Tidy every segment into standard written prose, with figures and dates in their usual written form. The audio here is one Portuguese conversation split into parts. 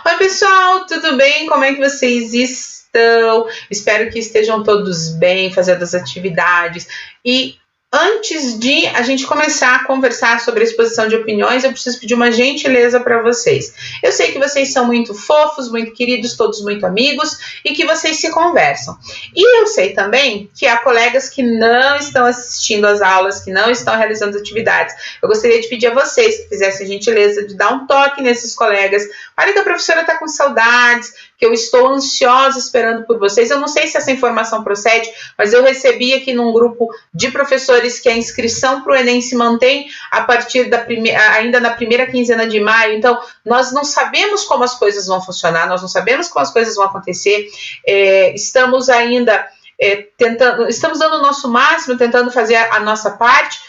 Oi, pessoal, tudo bem? Como é que vocês estão? Espero que estejam todos bem, fazendo as atividades. E antes de a gente começar a conversar sobre a exposição de opiniões, eu preciso pedir uma gentileza para vocês. Eu sei que vocês são muito fofos, muito queridos, todos muito amigos e que vocês se conversam. E eu sei também que há colegas que não estão assistindo às aulas, que não estão realizando as atividades. Eu gostaria de pedir a vocês que fizessem a gentileza de dar um toque nesses colegas. Olha que a professora está com saudades, que eu estou ansiosa esperando por vocês. Eu não sei se essa informação procede, mas eu recebi aqui num grupo de professores que a inscrição para o Enem se mantém a partir ainda na primeira quinzena de maio. Então, nós não sabemos como as coisas vão funcionar, nós não sabemos como as coisas vão acontecer. Estamos ainda estamos dando o nosso máximo, tentando fazer a nossa parte.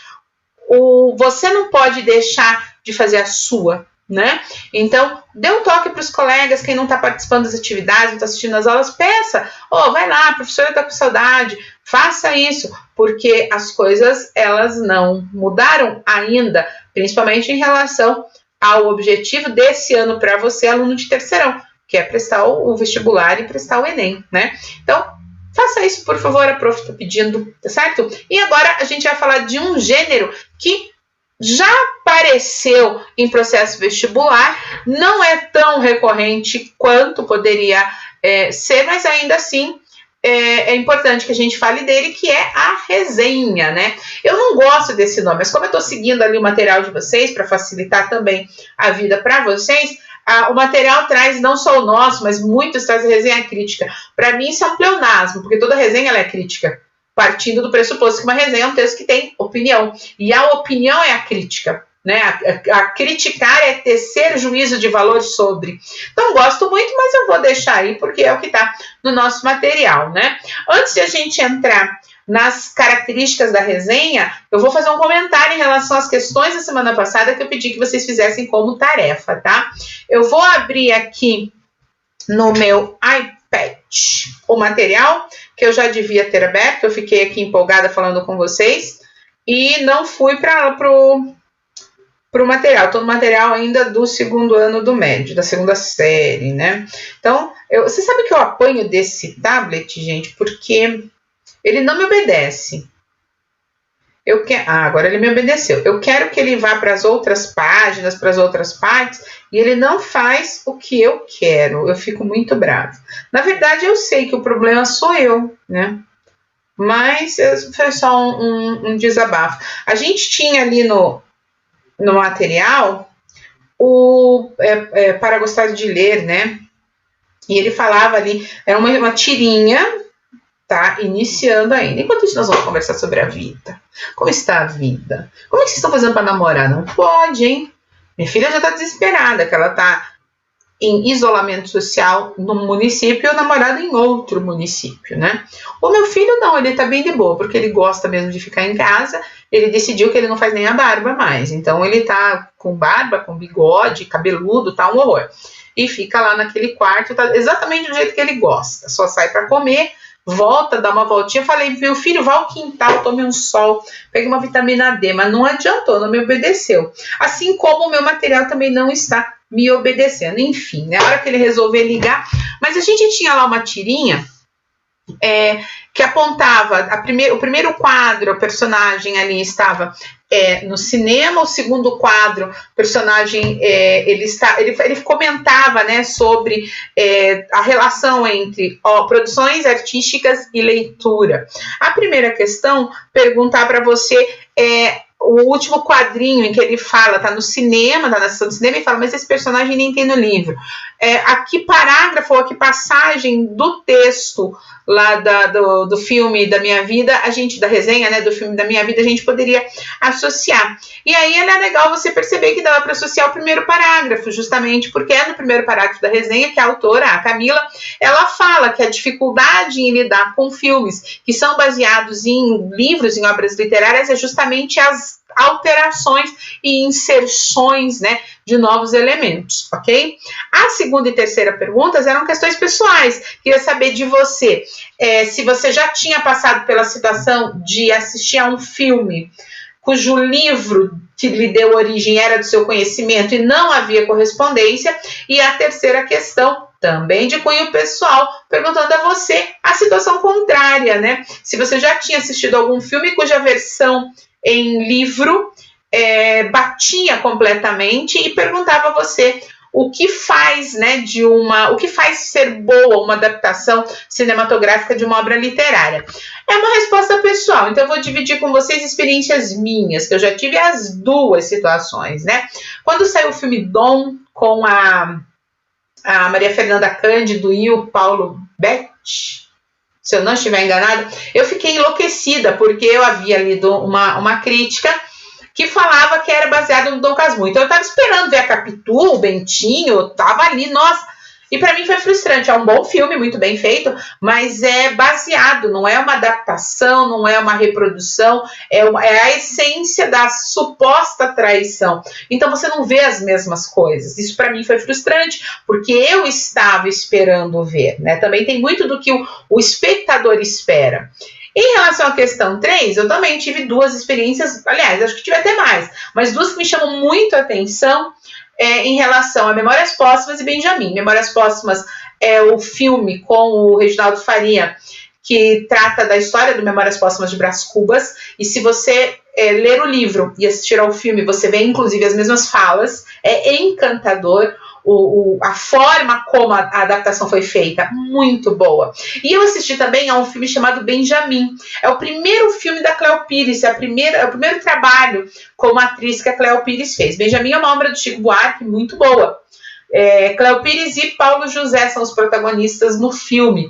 Você não pode deixar de fazer a sua, né? Então, dê um toque para os colegas, quem não está participando das atividades, não está assistindo às aulas, peça, vai lá, a professora está com saudade, faça isso, porque as coisas, elas não mudaram ainda, principalmente em relação ao objetivo desse ano para você, aluno de terceirão, que é prestar o vestibular e prestar o Enem, né? Então, faça isso, por favor, a prof está pedindo, tá certo? E agora a gente vai falar de um gênero que já apareceu em processo vestibular, não é tão recorrente quanto poderia ser, mas ainda assim é importante que a gente fale dele, que é a resenha, né? Eu não gosto desse nome, mas como eu estou seguindo ali o material de vocês, para facilitar também a vida para vocês, o material traz não só o nosso, mas muitos trazem resenha crítica. Para mim isso é um pleonasmo, porque toda resenha ela é crítica, partindo do pressuposto que uma resenha é um texto que tem opinião. E a opinião é a crítica, né? A criticar é tecer juízo de valor sobre. Não gosto muito, mas eu vou deixar aí, porque é o que está no nosso material, né? Antes de a gente entrar nas características da resenha, eu vou fazer um comentário em relação às questões da semana passada que eu pedi que vocês fizessem como tarefa, tá? Eu vou abrir aqui no meu iPad o material que eu já devia ter aberto, eu fiquei aqui empolgada falando com vocês e não fui para o material, estou no material ainda do segundo ano do médio, da segunda série, né? Então, você sabe que eu apanho desse tablet, gente, porque ele não me obedece. Agora ele me obedeceu. Eu quero que ele vá para as outras páginas, para as outras partes, e ele não faz o que eu quero. Eu fico muito brava. Na verdade, eu sei que o problema sou eu, né? Mas foi só um desabafo. A gente tinha ali no material para gostar de ler, né? E ele falava ali, era uma tirinha, tá iniciando ainda. Enquanto isso, nós vamos conversar sobre a vida. Como está a vida? Como é que vocês estão fazendo para namorar? Não pode, hein? Minha filha já está desesperada, que ela está em isolamento social no município e o namorado em outro município, né? O meu filho não, ele está bem de boa, porque ele gosta mesmo de ficar em casa. Ele decidiu que ele não faz nem a barba mais. Então, ele tá com barba, com bigode, cabeludo, tá um horror. E fica lá naquele quarto, tá exatamente do jeito que ele gosta. Só sai para comer, volta, dá uma voltinha. Falei, meu filho, vá ao quintal, tome um sol, pegue uma vitamina D, mas não adiantou, não me obedeceu. Assim como o meu material também não está me obedecendo. Enfim, na hora que ele resolver ligar, mas a gente tinha lá uma tirinha que apontava o primeiro quadro, o personagem ali estava no cinema, o segundo quadro, o personagem ele comentava, né, sobre a relação entre produções artísticas e leitura. A primeira questão perguntar para você o último quadrinho em que ele fala, tá no cinema, tá na sessão do cinema, e fala, mas esse personagem nem tem no livro. A que parágrafo ou a que passagem do texto lá do filme da minha vida, da resenha, né, do filme da minha vida, a gente poderia associar. E aí é legal você perceber que dava para associar o primeiro parágrafo, justamente porque é no primeiro parágrafo da resenha que a autora, a Camila, ela fala que a dificuldade em lidar com filmes que são baseados em livros, em obras literárias, é justamente as alterações e inserções, né, de novos elementos, ok? A segunda e terceira perguntas eram questões pessoais. Queria saber de você, se você já tinha passado pela situação de assistir a um filme cujo livro que lhe deu origem era do seu conhecimento e não havia correspondência. E a terceira questão, também de cunho pessoal, perguntando a você a situação contrária, né? Se você já tinha assistido algum filme cuja versão em livro batia completamente, e perguntava a você o que faz, né, o que faz ser boa uma adaptação cinematográfica de uma obra literária. É uma resposta pessoal, então eu vou dividir com vocês experiências minhas, que eu já tive as duas situações, né? Quando saiu o filme Dom, com a Maria Fernanda Cândido e o Paulo Betti, se eu não estiver enganada, eu fiquei enlouquecida, porque eu havia lido uma crítica que falava que era baseado no Dom Casmurro. Então eu estava esperando ver a Capitu, o Bentinho, tava ali, nossa. E para mim foi frustrante. É um bom filme, muito bem feito, mas é baseado, não é uma adaptação, não é uma reprodução, é a essência da suposta traição. Então você não vê as mesmas coisas. Isso para mim foi frustrante, porque eu estava esperando ver, né? Também tem muito do que o espectador espera. Em relação à questão 3, eu também tive duas experiências, aliás, acho que tive até mais, mas duas que me chamam muito a atenção em relação a Memórias Póstumas e Benjamin. Memórias Póstumas é o filme com o Reginaldo Faria, que trata da história do Memórias Póstumas de Brás Cubas, e se você ler o livro e assistir ao filme, você vê inclusive as mesmas falas, é encantador. A forma como a adaptação foi feita, muito boa. E eu assisti também a um filme chamado Benjamin. É o primeiro filme da Cléo Pires, é o primeiro trabalho como atriz que a Cléo Pires fez. Benjamin é uma obra do Chico Buarque muito boa. Cléo Pires e Paulo José são os protagonistas no filme.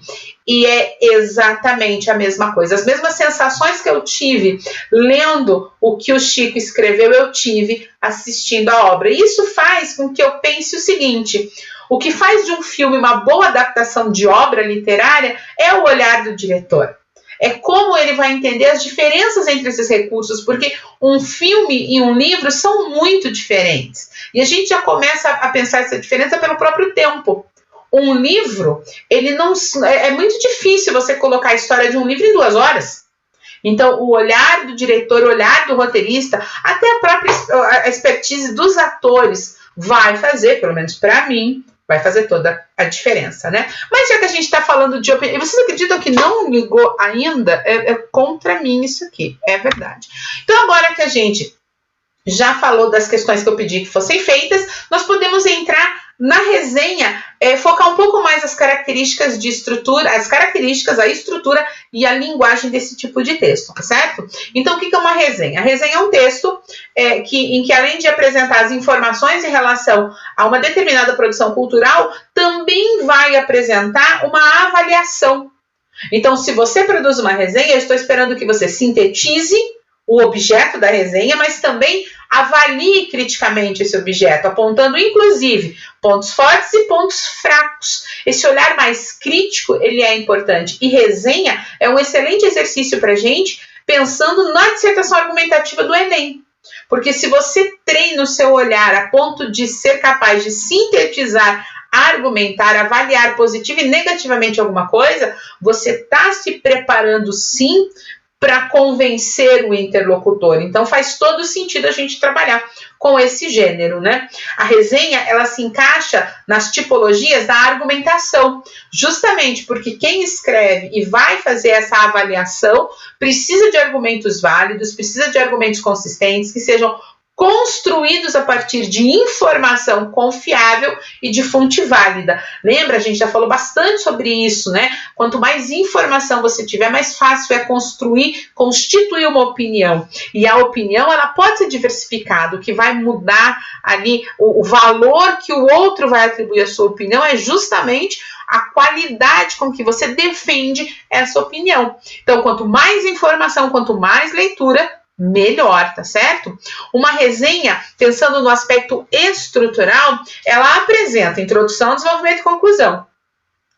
E é exatamente a mesma coisa. As mesmas sensações que eu tive lendo o que o Chico escreveu, eu tive assistindo a obra. E isso faz com que eu pense o seguinte: o que faz de um filme uma boa adaptação de obra literária é o olhar do diretor. É como ele vai entender as diferenças entre esses recursos, porque um filme e um livro são muito diferentes. E a gente já começa a pensar essa diferença pelo próprio tempo. Um livro, ele não é muito difícil você colocar a história de um livro em 2 horas. Então, o olhar do diretor, o olhar do roteirista, até a própria expertise dos atores vai fazer, pelo menos para mim, vai fazer toda a diferença, né? Mas já que a gente está falando de opinião, vocês acreditam que não ligou ainda? É contra mim isso aqui, é verdade. Então, agora que a gente já falou das questões que eu pedi que fossem feitas, nós podemos entrar na resenha, focar um pouco mais as características de estrutura, a estrutura e a linguagem desse tipo de texto, certo? Então, o que é uma resenha? A resenha é um texto em que, além de apresentar as informações em relação a uma determinada produção cultural, também vai apresentar uma avaliação. Então, se você produz uma resenha, eu estou esperando que você sintetize o objeto da resenha, mas também avalie criticamente esse objeto, apontando inclusive pontos fortes e pontos fracos. Esse olhar mais crítico, ele é importante. E resenha é um excelente exercício para a gente, pensando na dissertação argumentativa do Enem. Porque se você treina o seu olhar a ponto de ser capaz de sintetizar, argumentar, avaliar positiva e negativamente alguma coisa, você está se preparando sim para convencer o interlocutor. Então faz todo sentido a gente trabalhar com esse gênero, né? A resenha, ela se encaixa nas tipologias da argumentação, justamente porque quem escreve e vai fazer essa avaliação precisa de argumentos válidos, precisa de argumentos consistentes, que sejam construídos a partir de informação confiável e de fonte válida. Lembra? A gente já falou bastante sobre isso, né? Quanto mais informação você tiver, mais fácil é constituir uma opinião. E a opinião, ela pode ser diversificada. O que vai mudar ali, o valor que o outro vai atribuir à sua opinião é justamente a qualidade com que você defende essa opinião. Então, quanto mais informação, quanto mais leitura, melhor, tá certo? Uma resenha, pensando no aspecto estrutural, ela apresenta introdução, desenvolvimento e conclusão.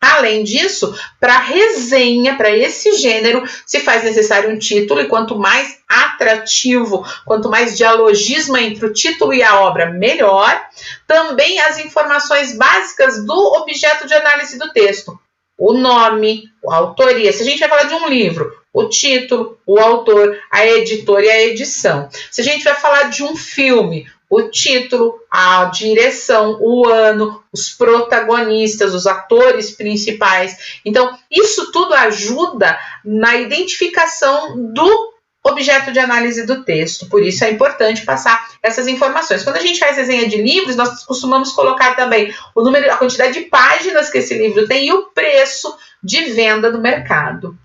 Além disso, para resenha, para esse gênero, se faz necessário um título, e quanto mais atrativo, quanto mais dialogismo entre o título e a obra, melhor. Também as informações básicas do objeto de análise do texto. o nome, a autoria. Se a gente vai falar de um livro, o título, o autor, a editora e a edição. Se a gente vai falar de um filme, o título, a direção, o ano, os protagonistas, os atores principais. Então, isso tudo ajuda na identificação do objeto de análise do texto. Por isso é importante passar essas informações. Quando a gente faz resenha de livros, nós costumamos colocar também o número, a quantidade de páginas que esse livro tem e o preço de venda no mercado.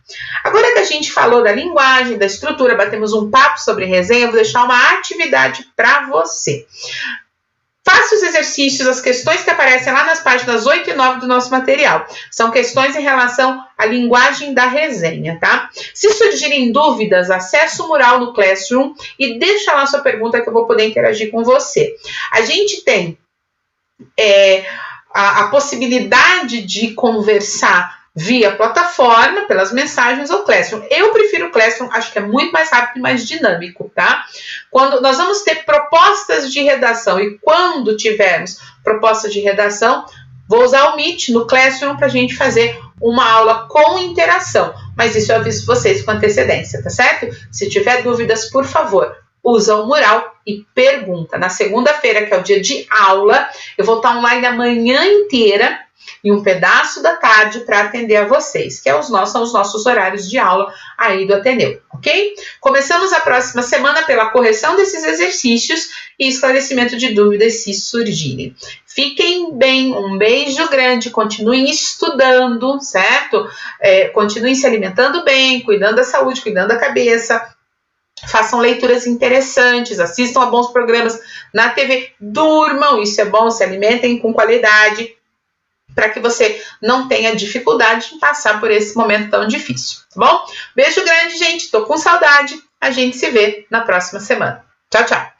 Agora que a gente falou da linguagem, da estrutura, batemos um papo sobre resenha, eu vou deixar uma atividade para você. Faça os exercícios, as questões que aparecem lá nas páginas 8 e 9 do nosso material. São questões em relação à linguagem da resenha, tá? Se surgirem dúvidas, acesse o mural no Classroom e deixa lá sua pergunta que eu vou poder interagir com você. A gente tem a possibilidade de conversar via plataforma, pelas mensagens ou Classroom. Eu prefiro o Classroom, acho que é muito mais rápido e mais dinâmico, tá? Quando nós vamos ter propostas de redação e quando tivermos propostas de redação, vou usar o Meet no Classroom para a gente fazer uma aula com interação. Mas isso eu aviso vocês com antecedência, tá certo? Se tiver dúvidas, por favor, usa o mural e pergunta. Na segunda-feira, que é o dia de aula, eu vou estar online a manhã inteira e um pedaço da tarde para atender a vocês, que são os nossos horários de aula aí do Ateneu, ok? Começamos a próxima semana pela correção desses exercícios e esclarecimento de dúvidas se surgirem. Fiquem bem, um beijo grande, continuem estudando, certo? Continuem se alimentando bem, cuidando da saúde, cuidando da cabeça. Façam leituras interessantes, assistam a bons programas na TV, durmam, isso é bom, se alimentem com qualidade, para que você não tenha dificuldade de passar por esse momento tão difícil, tá bom? Beijo grande, gente. Tô com saudade. A gente se vê na próxima semana. Tchau, tchau.